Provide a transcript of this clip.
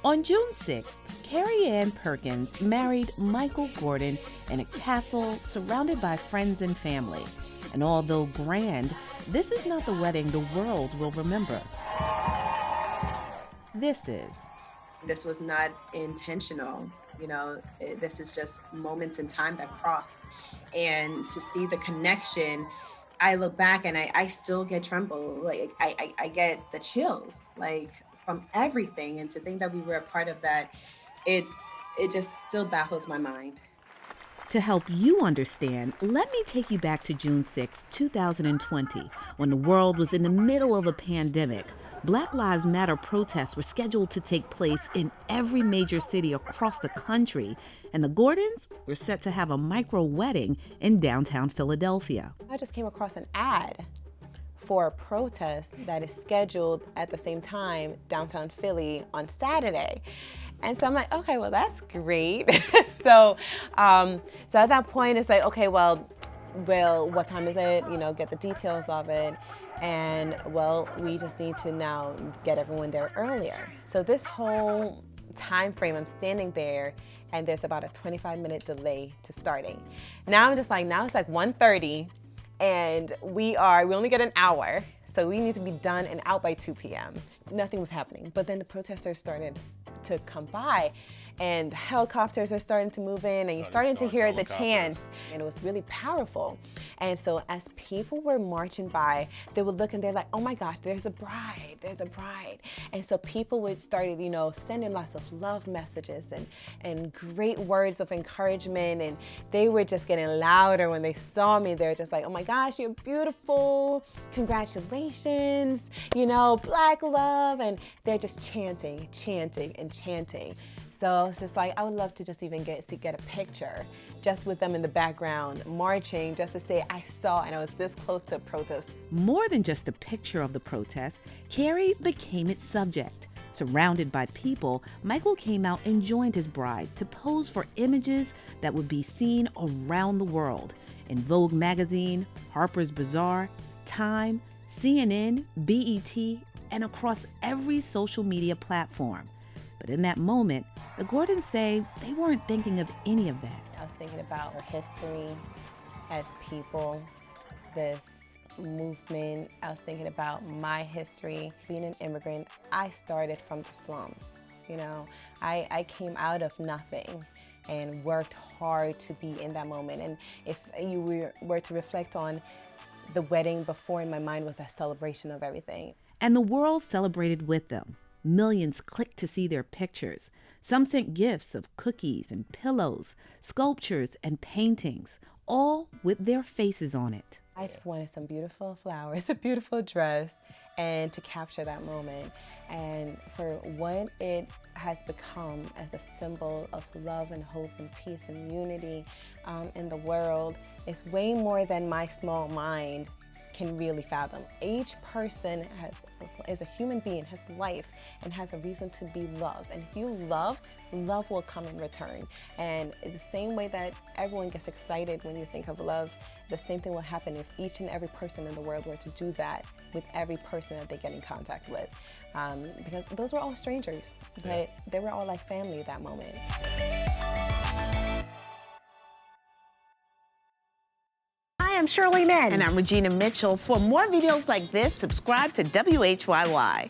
On June 6th, Carrie Ann Perkins married Michael Gordon in a castle surrounded by friends and family. And although grand, this is not the wedding the world will remember. This is. This was not intentional, this is just moments in time that crossed. And to see the connection, I look back and I still get tremble. Like I get the chills, like from everything. And to think that we were a part of that, it just still baffles my mind. To help you understand, let me take you back to June 6, 2020, when the world was in the middle of a pandemic. Black Lives Matter protests were scheduled to take place in every major city across the country, and the Gordons were set to have a micro-wedding in downtown Philadelphia. I just came across an ad for a protest that is scheduled at the same time downtown Philly on Saturday. And so I'm like, okay, well, that's great. So at that point, it's like, okay, well, what time is it? Get the details of it. And well, we just need to now get everyone there earlier. So this whole time frame, I'm standing there and there's about a 25-minute delay to starting. Now I'm just like, now it's like 1:30 and we only get an hour. So we need to be done and out by 2 p.m. Nothing was happening. But then the protesters started to come by and helicopters are starting to move in and you're starting to hear the chants, and it was really powerful. And so as people were marching by, they would look and they're like, oh my gosh, there's a bride, there's a bride. And so people would start, sending lots of love messages and great words of encouragement, and they were just getting louder when they saw me. They're just like, oh my gosh, you're beautiful, congratulations, Black love, and they're just chanting, and chanting. So I was just like, I would love to just even get a picture just with them in the background marching, just to say I saw and I was this close to a protest. More than just a picture of the protest, Carrie became its subject. Surrounded by people, Michael came out and joined his bride to pose for images that would be seen around the world in Vogue magazine, Harper's Bazaar, Time, CNN, BET, and across every social media platform. But in that moment, the Gordons say they weren't thinking of any of that. I was thinking about our history as people, this movement. I was thinking about my history. Being an immigrant, I started from the slums. I came out of nothing and worked hard to be in that moment. And if you were to reflect on the wedding before, in my mind was a celebration of everything. And the world celebrated with them. Millions clicked to see their pictures. Some sent gifts of cookies and pillows, sculptures and paintings, all with their faces on it. I just wanted some beautiful flowers, a beautiful dress, and to capture that moment. And for what it has become as a symbol of love and hope and peace and unity in the world, is way more than my small mind can really fathom. Each person is a human being, has life, and has a reason to be loved. And if you love will come in return. And the same way that everyone gets excited when you think of love, the same thing will happen if each and every person in the world were to do that with every person that they get in contact with. Because those were all strangers, but they were all like family at that moment. I'm Shirley. And I'm Regina Mitchell. For more videos like this, subscribe to WHYY.